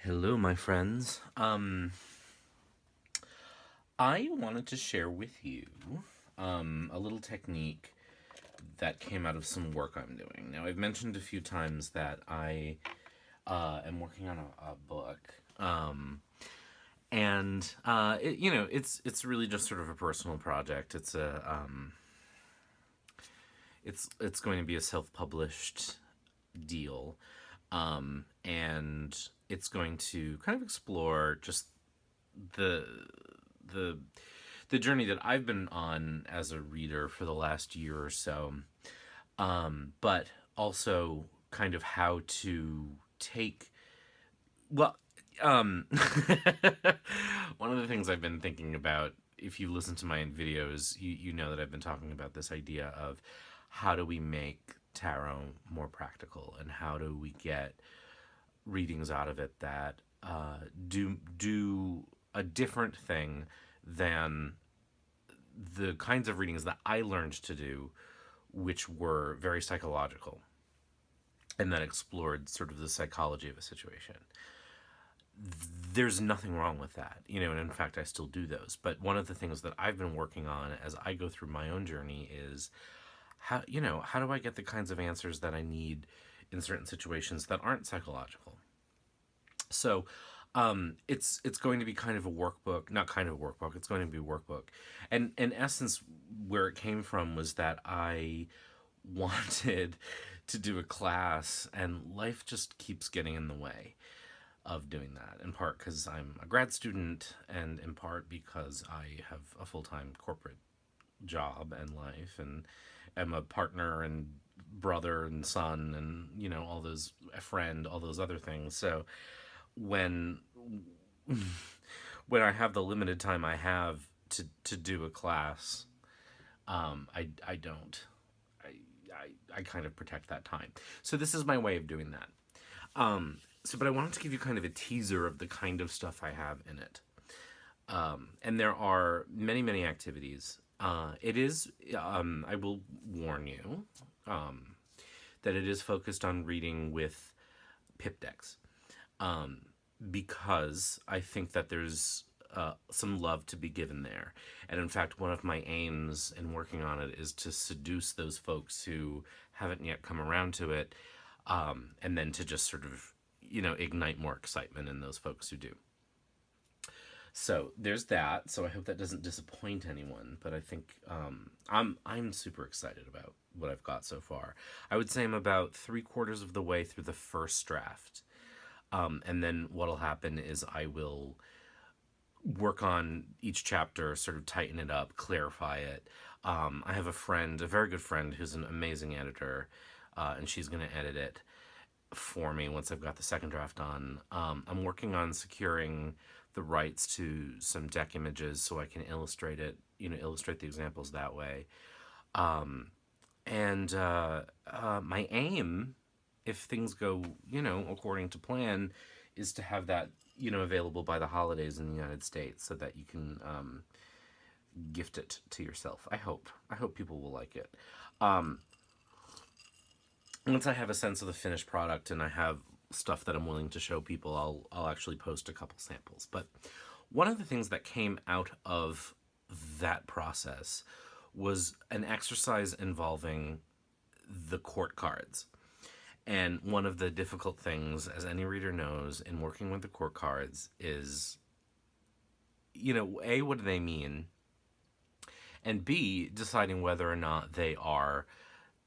Hello, my friends. I wanted to share with you a little technique that came out of some work I'm doing. Now, I've mentioned a few times that I am working on a book, and it's really just sort of a personal project. It's going to be a self published deal, and it's going to kind of explore just the the the journey that I've been on as a reader for the last year or so, but also kind of how to take well, um, one of the things I've been thinking about. If you listen to my videos, you know that I've been talking about this idea of how do we make tarot more practical, and how do we get readings out of it that do a different thing than the kinds of readings that I learned to do, which were very psychological and that explored sort of the psychology of a situation. There's nothing wrong with that, and in fact, I still do those. But one of the things that I've been working on as I go through my own journey is how do I get the kinds of answers that I need in certain situations that aren't psychological. So it's going to be kind of a workbook, not kind of a workbook. It's going to be a workbook, and in essence, where it came from was that I wanted to do a class, and life just keeps getting in the way of doing that. In part because I'm a grad student, and in part because I have a full time corporate job and life, and am a partner and brother and son, and all those, a friend, all those other things. So when when I have the limited time I have to do a class, I don't. I kind of protect that time. So this is my way of doing that. But I wanted to give you kind of a teaser of the kind of stuff I have in it. And there are many, many activities. It is, I will warn you, that it is focused on reading with pip decks, because I think that there's some love to be given there. And in fact, one of my aims in working on it is to seduce those folks who haven't yet come around to it, and then to just sort of, ignite more excitement in those folks who do. So there's that. So I hope that doesn't disappoint anyone. But I think I'm super excited about what I've got so far. I would say I'm about 3/4 of the way through the first draft. And then what'll happen is I will work on each chapter, sort of tighten it up, clarify it. I have a friend, a very good friend, who's an amazing editor, and she's going to edit it for me once I've got the second draft on. I'm working on securing the rights to some deck images so I can illustrate it, illustrate the examples that way. And my aim, if things go, according to plan, is to have that, available by the holidays in the United States so that you can gift it to yourself. I hope. I hope people will like it. Once I have a sense of the finished product and I have stuff that I'm willing to show people, I'll actually post a couple samples. But one of the things that came out of that process was an exercise involving the court cards. And one of the difficult things, as any reader knows, in working with the court cards is, A, what do they mean? And B, deciding whether or not they are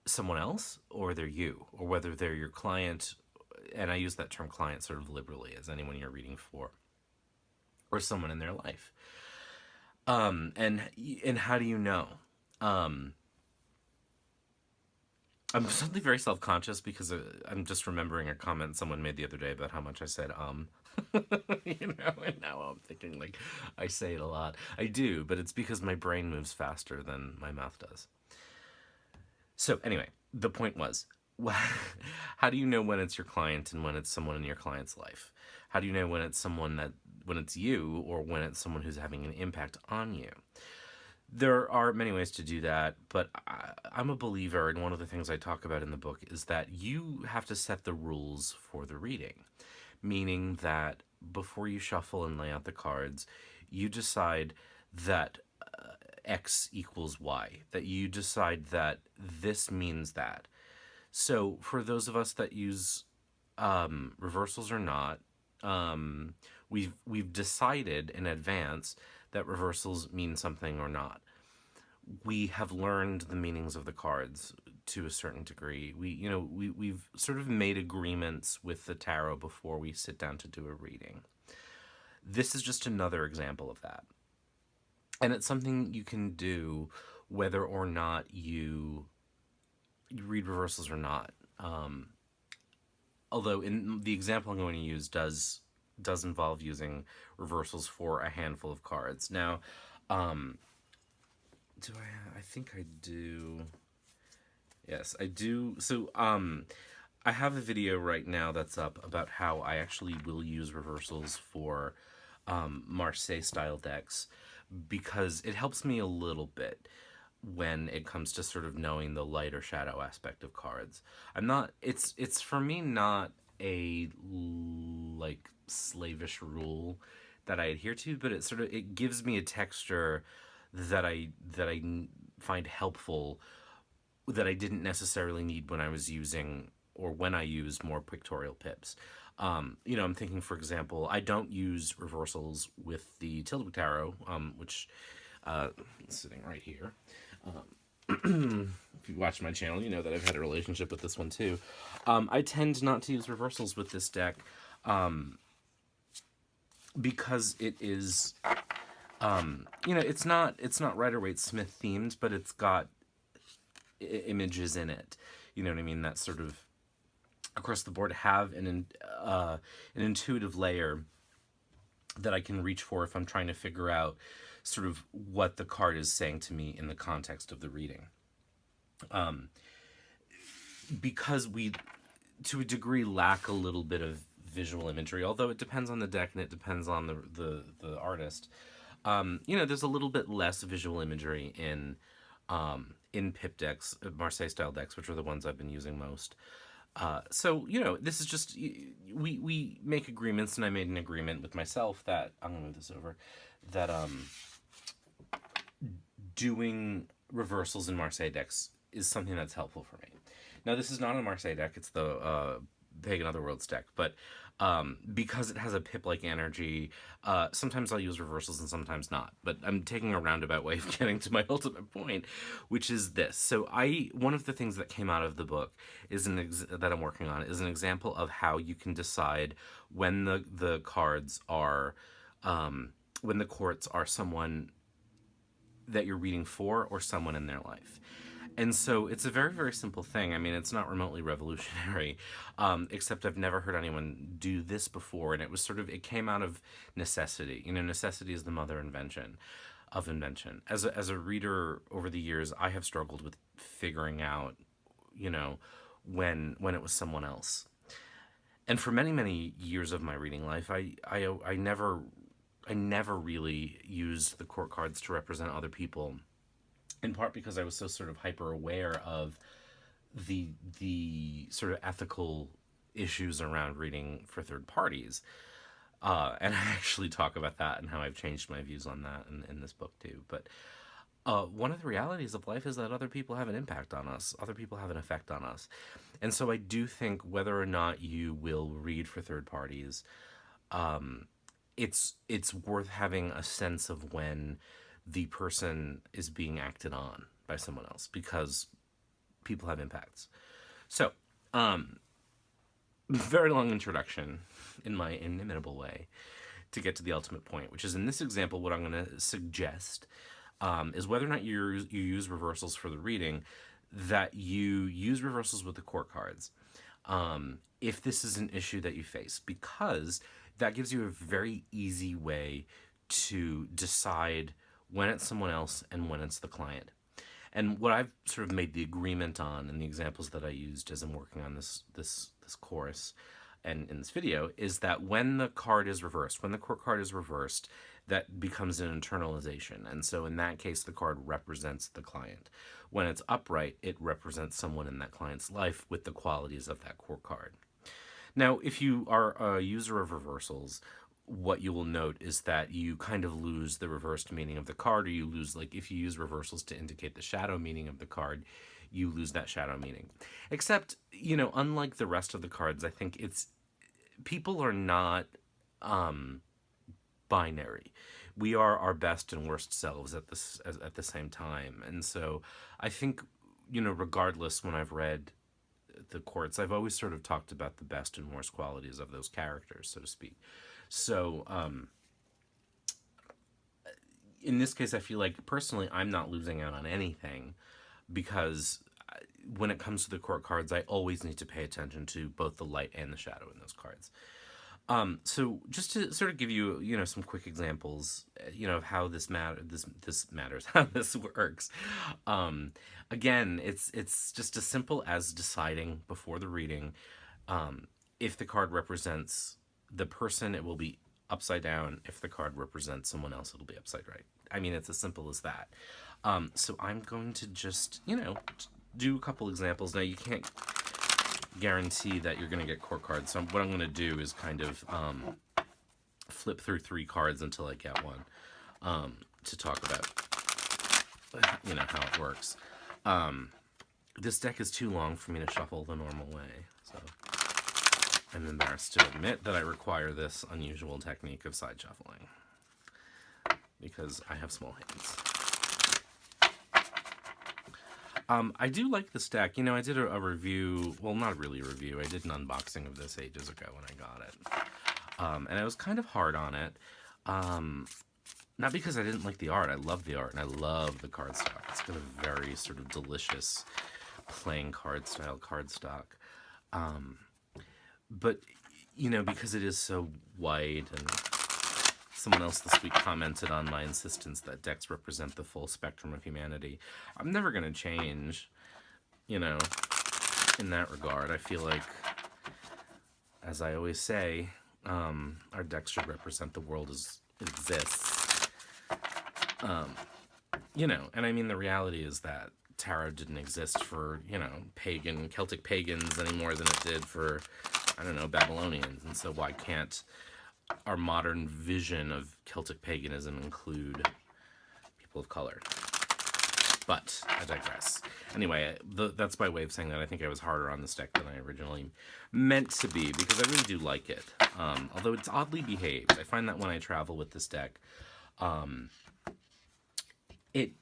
someone else or they're you, or whether they're your client. And I use that term client sort of liberally, as anyone you're reading for, or someone in their life. And how do you know? I'm suddenly very self conscious because I'm just remembering a comment someone made the other day about how much I said and now I'm thinking like I say it a lot. I do, but it's because my brain moves faster than my mouth does. So anyway, the point was, how do you know when it's your client and when it's someone in your client's life? How do you know when it's you, or when it's someone who's having an impact on you? There are many ways to do that, but I'm a believer, and one of the things I talk about in the book is that you have to set the rules for the reading. meaning that before you shuffle and lay out the cards, you decide that X equals Y, that you decide that this means that. So for those of us that use reversals or not, um, we've decided in advance that reversals mean something or not. We have learned the meanings of the cards to a certain degree. We've sort of made agreements with the tarot before we sit down to do a reading. This is just another example of that. And it's something you can do whether or not you read reversals or not. Although in the example I'm going to use does involve using reversals for a handful of cards. Now, do I think I do. Yes, I do. So, I have a video right now that's up about how I actually will use reversals for Marseille style decks because it helps me a little bit when it comes to sort of knowing the light or shadow aspect of cards. I'm not it's for me not a like slavish rule that I adhere to, but it gives me a texture that I find helpful that I didn't necessarily need when I was using or when I used more pictorial pips. I'm thinking, for example, I don't use reversals with the Tilde Tarot, which is sitting right here. If you watch my channel, you know that I've had a relationship with this one too. I tend not to use reversals with this deck because it is, it's not Rider-Waite-Smith themed, but it's got images in it. You know what I mean? That sort of across the board have an intuitive layer that I can reach for if I'm trying to figure out sort of what the card is saying to me in the context of the reading. Because we, to a degree, lack a little bit of visual imagery, although it depends on the deck and it depends on the artist. There's a little bit less visual imagery in pip decks, Marseille style decks, which are the ones I've been using most. So this is just we make agreements, and I made an agreement with myself that I'm gonna move this over, that doing reversals in Marseille decks is something that's helpful for me. Now, this is not a Marseille deck; it's the Pagan Otherworlds deck, but because it has a pip-like energy, sometimes I'll use reversals and sometimes not. But I'm taking a roundabout way of getting to my ultimate point, which is this. So one of the things that came out of the book is that I'm working on is an example of how you can decide when the cards are, when the courts are someone that you're reading for or someone in their life. And so it's a very, very simple thing. I mean, it's not remotely revolutionary, except I've never heard anyone do this before. And it came out of necessity. Necessity is the mother of invention. As a reader over the years, I have struggled with figuring out, when it was someone else. And for many, many years of my reading life, I never really used the court cards to represent other people, in part because I was so sort of hyper aware of the sort of ethical issues around reading for third parties. And I actually talk about that and how I've changed my views on that in this book too. But one of the realities of life is that other people have an impact on us. Other people have an effect on us. And so I do think whether or not you will read for third parties, it's worth having a sense of when the person is being acted on by someone else, because people have impacts. So, very long introduction in my inimitable way to get to the ultimate point, which is in this example, what I'm going to suggest is whether or not you use reversals for the reading, that you use reversals with the court cards. If this is an issue that you face, because that gives you a very easy way to decide when it's someone else and when it's the client. And what I've sort of made the agreement on in the examples that I used as I'm working on this course and in this video is that when the card is reversed, when the court card is reversed, that becomes an internalization. And so in that case, the card represents the client. When it's upright, it represents someone in that client's life with the qualities of that court card. Now, if you are a user of reversals, what you will note is that you kind of lose the reversed meaning of the card, or you lose, like, if you use reversals to indicate the shadow meaning of the card, you lose that shadow meaning. Except, unlike the rest of the cards, I think people are not binary. We are our best and worst selves at the same time. And so I think, regardless, when I've read the courts, I've always sort of talked about the best and worst qualities of those characters, so to speak. So, in this case, I feel like personally, I'm not losing out on anything because when it comes to the court cards, I always need to pay attention to both the light and the shadow in those cards. So just to sort of give you, some quick examples, of how this matters, how this works. Again, it's just as simple as deciding before the reading, if the card represents the person, it will be upside down. If the card represents someone else, it'll be upside right. I mean, it's as simple as that. So I'm going to just, do a couple examples. Now, you can't guarantee that you're going to get court cards. So what I'm going to do is kind of flip through 3 cards until I get one, to talk about, how it works. This deck is too long for me to shuffle the normal way, so I'm embarrassed to admit that I require this unusual technique of side shuffling because I have small hands. I do like this deck. I did a review, well, not really a review. I did an unboxing of this ages ago when I got it. And I was kind of hard on it. Not because I didn't like the art. I love the art, and I love the cardstock. It's got a very sort of delicious playing card style cardstock. But, because it is so wide, and someone else this week commented on my insistence that decks represent the full spectrum of humanity. I'm never going to change, in that regard. I feel like, as I always say, our decks should represent the world as it exists. And I mean, the reality is that tarot didn't exist for, Celtic pagans any more than it did for, Babylonians. And so why can't our modern vision of Celtic paganism include people of color? But I digress. Anyway, that's my way of saying that I think I was harder on this deck than I originally meant to be, because I really do like it. Although it's oddly behaved. I find that when I travel with this deck, it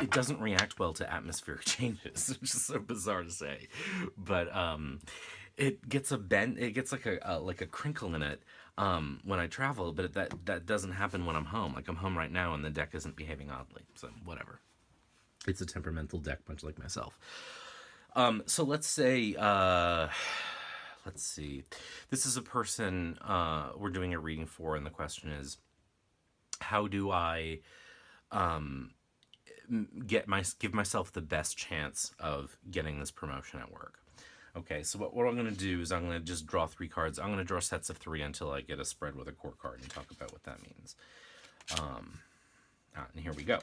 doesn't react well to atmospheric changes, which is so bizarre to say. But it gets a bend. It gets like a crinkle in it when I travel, but that doesn't happen when I'm home. Like, I'm home right now, and the deck isn't behaving oddly. So whatever. It's a temperamental deck, much like myself. So let's say, let's see. This is a person we're doing a reading for, and the question is, how do I give myself the best chance of getting this promotion at work? Okay, so what I'm going to do is I'm going to just draw 3 cards. I'm going to draw sets of 3 until I get a spread with a court card and talk about what that means. And here we go.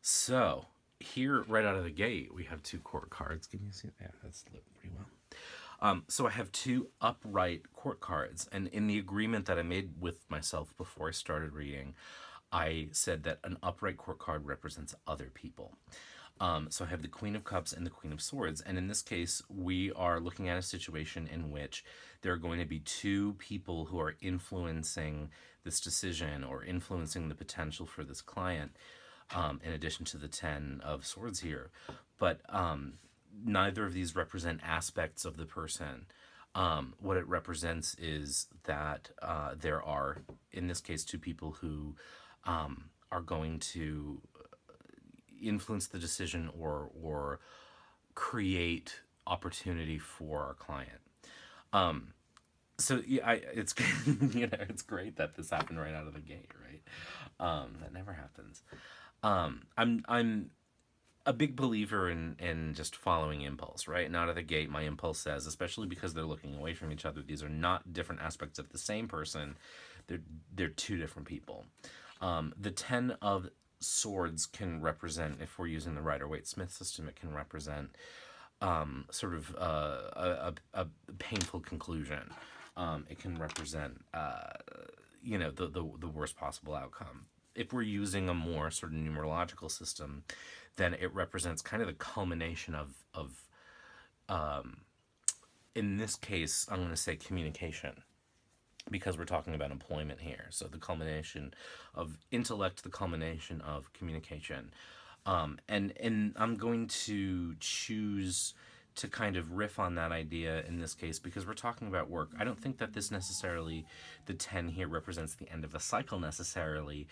So here, right out of the gate, we have 2 court cards. Can you see it? Yeah, that's lit pretty well. So I have 2 upright court cards, and in the agreement that I made with myself before I started reading, I said that an upright court card represents other people. So I have the Queen of Cups and the Queen of Swords, and in this case, we are looking at a situation in which there are going to be 2 people who are influencing this decision or influencing the potential for this client, in addition to the 10 of Swords here. But neither of these represent aspects of the person. What it represents is that there are, in this case, 2 people who are going to influence the decision or create opportunity for our client. So yeah, it's it's great that this happened right out of the gate, right? That never happens. I'm a big believer in just following impulse, right? And out of the gate, my impulse says, especially because they're looking away from each other, these are not different aspects of the same person. They're 2 different people. The 10 of Swords can represent, if we're using the Rider-Waite-Smith system, it can represent sort of a painful conclusion. It can represent, the worst possible outcome. If we're using a more sort of numerological system, then it represents kind of the culmination of in this case, I'm going to say communication, because we're talking about employment here. So the culmination of intellect, the culmination of communication. And I'm going to choose to kind of riff on that idea in this case because we're talking about work. I don't think that this necessarily, the 10 here represents the end of a cycle necessarily,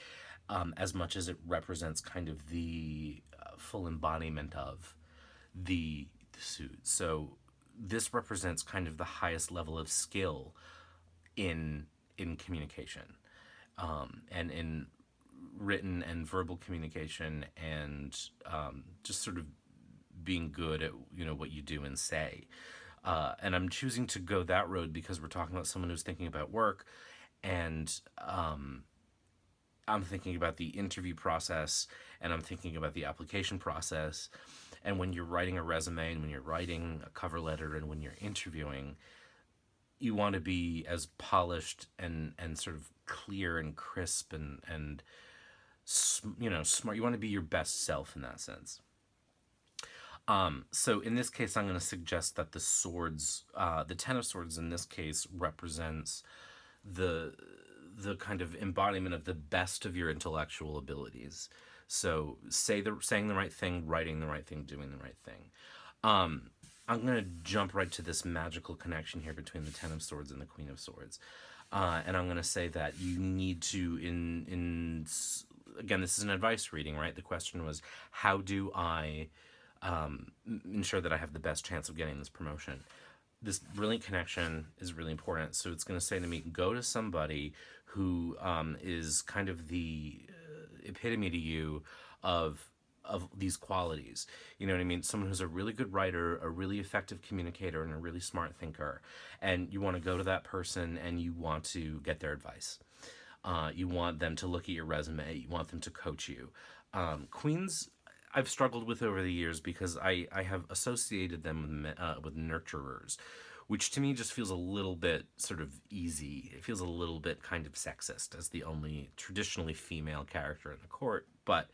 as much as it represents kind of the full embodiment of the suit. So this represents kind of the highest level of skill in communication, and in written and verbal communication, and just sort of being good at what you do and say. And I'm choosing to go that road because we're talking about someone who's thinking about work, and I'm thinking about the interview process, and I'm thinking about the application process. And when you're writing a resume, and when you're writing a cover letter, and when you're interviewing, you want to be as polished and sort of clear and crisp and smart. You want to be your best self in that sense. So in this case, I'm going to suggest that the swords, the Ten of Swords in this case, represents the kind of embodiment of the best of your intellectual abilities. So saying the right thing, writing the right thing, doing the right thing. I'm going to jump right to this magical connection here between the Ten of Swords and the Queen of Swords. And I'm going to say that you need to, again, this is an advice reading, right? The question was, how do I ensure that I have the best chance of getting this promotion? This brilliant connection is really important. So it's going to say to me, go to somebody who is kind of the epitome to you of these qualities. You know what I mean? Someone who's a really good writer, a really effective communicator, and a really smart thinker. And you want to go to that person and you want to get their advice. You want them to look at your resume. You want them to coach you. Queens, I've struggled with over the years because I have associated them with nurturers, which to me just feels a little bit sort of easy. It feels a little bit kind of sexist as the only traditionally female character in the court. But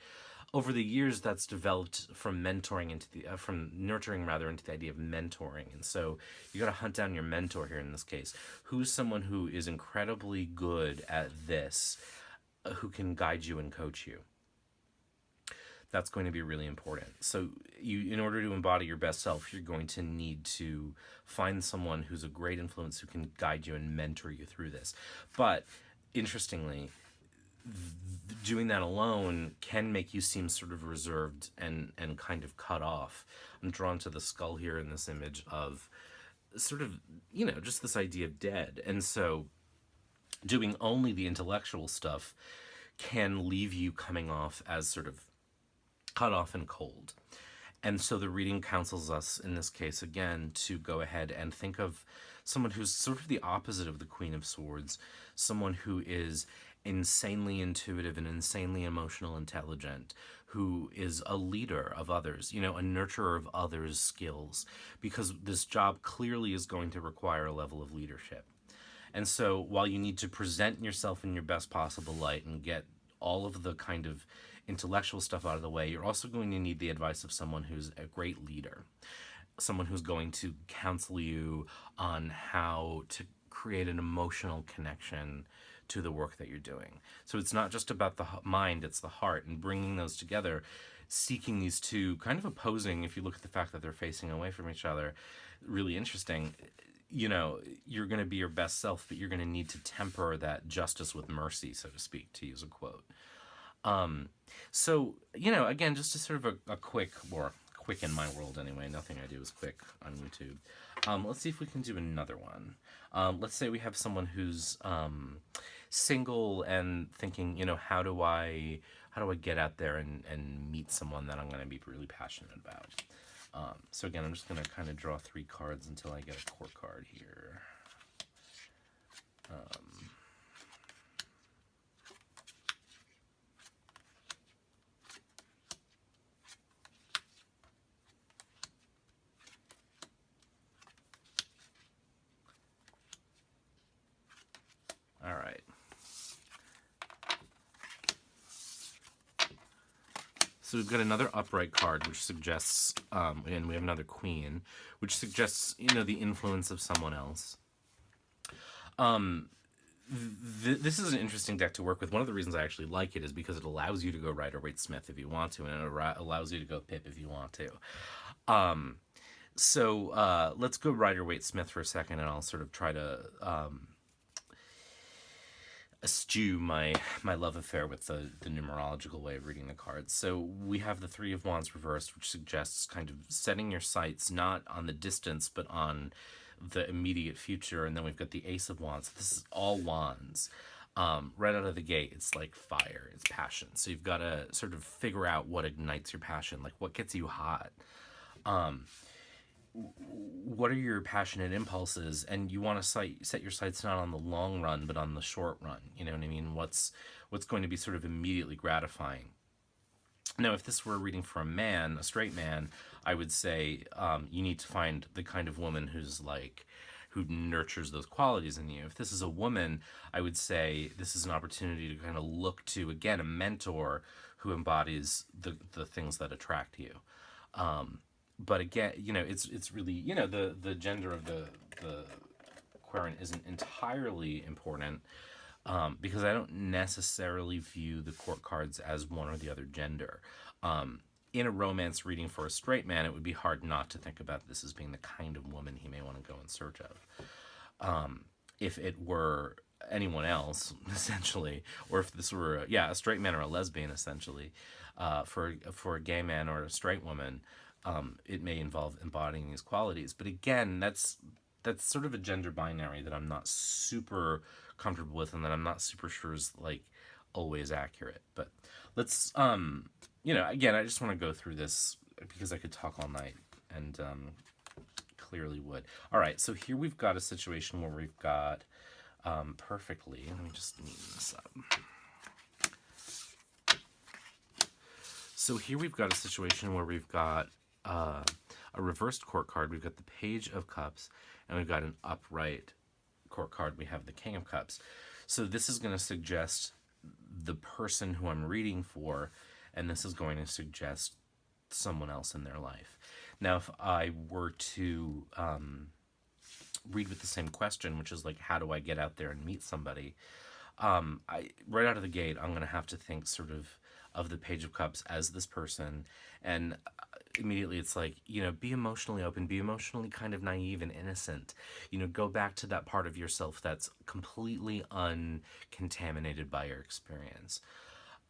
over the years, that's developed from mentoring into from nurturing rather into the idea of mentoring. And so you got to hunt down your mentor here in this case. Who's someone who is incredibly good at this, who can guide you and coach you? That's going to be really important. So in order to embody your best self, you're going to need to find someone who's a great influence who can guide you and mentor you through this. But interestingly, doing that alone can make you seem sort of reserved and kind of cut off. I'm drawn to the skull here in this image of sort of, just this idea of dead. And so doing only the intellectual stuff can leave you coming off as sort of cut off and cold. And so the reading counsels us in this case, again, to go ahead and think of someone who's sort of the opposite of the Queen of Swords, someone who is insanely intuitive and insanely emotional intelligent, who is a leader of others, a nurturer of others' skills, because this job clearly is going to require a level of leadership. And so while you need to present yourself in your best possible light and get all of the kind of intellectual stuff out of the way, you're also going to need the advice of someone who's a great leader, someone who's going to counsel you on how to create an emotional connection to the work that you're doing. So it's not just about the mind, it's the heart, and bringing those together, seeking these two kind of opposing, if you look at the fact that they're facing away from each other, really interesting. You're going to be your best self, but you're going to need to temper that justice with mercy, so to speak, to use a quote. So, again, just a sort of a quick, or quick in my world anyway, nothing I do is quick on YouTube. Let's see if we can do another one. Let's say we have someone who's single and thinking, how do I get out there and meet someone that I'm going to be really passionate about? So again, I'm just going to kind of draw 3 cards until I get a court card here. So we've got another upright card, which suggests, and we have another queen, which suggests, the influence of someone else. This is an interesting deck to work with. One of the reasons I actually like it is because it allows you to go Rider-Waite-Smith if you want to, and it allows you to go Pip if you want to. So let's go Rider-Waite-Smith for a second, and I'll sort of try to eschew my love affair with the numerological way of reading the cards. So we have the Three of Wands reversed, which suggests kind of setting your sights not on the distance, but on the immediate future. And then we've got the Ace of Wands. This is all wands. Right out of the gate, it's like fire, it's passion. So you've got to sort of figure out what ignites your passion, like what gets you hot. What are your passionate impulses, and you want to set your sights not on the long run but on the short run. You know what I mean? What's going to be sort of immediately gratifying. Now, if this were a reading for a man, a straight man, I would say you need to find the kind of woman who nurtures those qualities in you. If this is a woman, I would say this is an opportunity to kind of look to, again, a mentor who embodies the things that attract you. But again, it's really, the gender of the querent isn't entirely important, because I don't necessarily view the court cards as one or the other gender. In a romance reading for a straight man, it would be hard not to think about this as being the kind of woman he may want to go in search of. If it were anyone else, essentially, or if this were a straight man or a lesbian, essentially, for a gay man or a straight woman, it may involve embodying these qualities. But again, that's sort of a gender binary that I'm not super comfortable with, and that I'm not super sure is like always accurate. But let's again, I just want to go through this because I could talk all night, and clearly would. All right, so here we've got a situation where we've got perfectly. Let me just neaten this up. So here we've got a situation where we've got a reversed court card. We've got the Page of Cups, and we've got an upright court card. We have the King of Cups. So this is going to suggest the person who I'm reading for, and this is going to suggest someone else in their life. Now, if I were to read with the same question, which is like, how do I get out there and meet somebody? Right out of the gate, I'm going to have to think sort of the Page of Cups as this person, and immediately it's like, be emotionally open, be emotionally kind of naive and innocent. Go back to that part of yourself that's completely uncontaminated by your experience.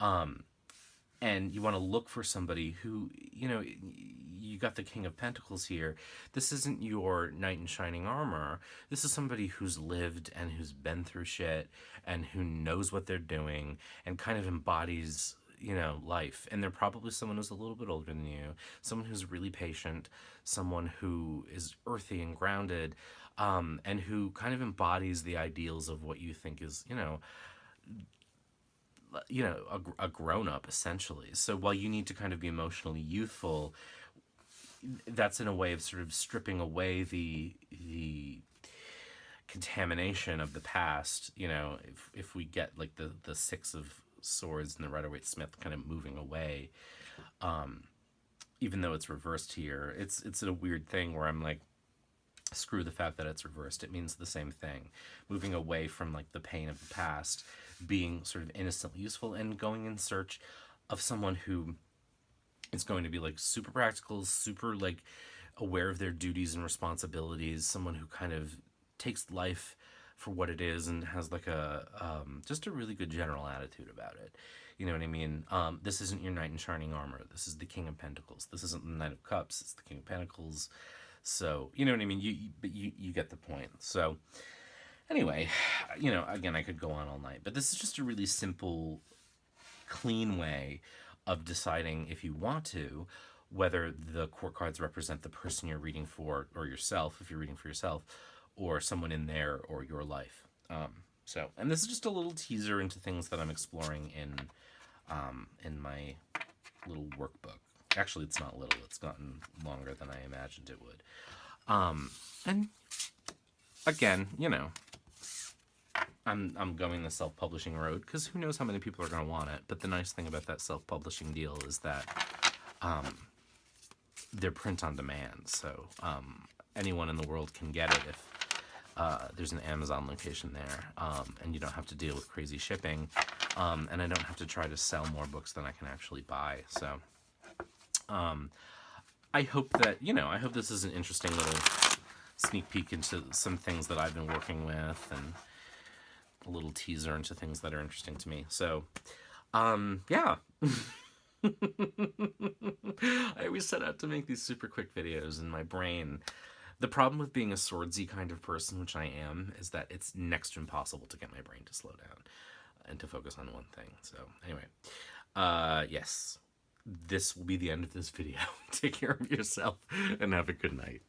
And you want to look for somebody who, you got the King of Pentacles here. This isn't your knight in shining armor. This is somebody who's lived and who's been through shit and who knows what they're doing and kind of embodies life. And they're probably someone who's a little bit older than you, someone who's really patient, someone who is earthy and grounded, and who kind of embodies the ideals of what you think is, a grown-up, essentially. So while you need to kind of be emotionally youthful, that's in a way of sort of stripping away the contamination of the past. If we get like the Six of Swords and the Rider-Waite-Smith kind of moving away, even though it's reversed here, it's a weird thing where I'm like, screw the fact that it's reversed. It means the same thing. Moving away from like the pain of the past, being sort of innocently useful, and going in search of someone who is going to be like super practical, super like aware of their duties and responsibilities, someone who kind of takes life for what it is and has like a just a really good general attitude about it. You know what I mean? This isn't your knight in shining armor. This is the King of Pentacles. This isn't the Knight of Cups. It's the King of Pentacles. So, you know what I mean? You get the point. So, anyway, again, I could go on all night. But this is just a really simple, clean way of deciding, if you want to, whether the court cards represent the person you're reading for, or yourself, if you're reading for yourself, or someone in there, or your life. And this is just a little teaser into things that I'm exploring in my little workbook. Actually, it's not little. It's gotten longer than I imagined it would. And again, I'm going the self-publishing road because who knows how many people are going to want it. But the nice thing about that self-publishing deal is that they're print on demand, so anyone in the world can get it if there's an Amazon location there, and you don't have to deal with crazy shipping, and I don't have to try to sell more books than I can actually buy. So I hope that, I hope this is an interesting little sneak peek into some things that I've been working with, and a little teaser into things that are interesting to me. So, yeah. I always set out to make these super quick videos in my brain. The problem with being a swordsy kind of person, which I am, is that it's next to impossible to get my brain to slow down and to focus on one thing. So, anyway, yes, this will be the end of this video. Take care of yourself and have a good night.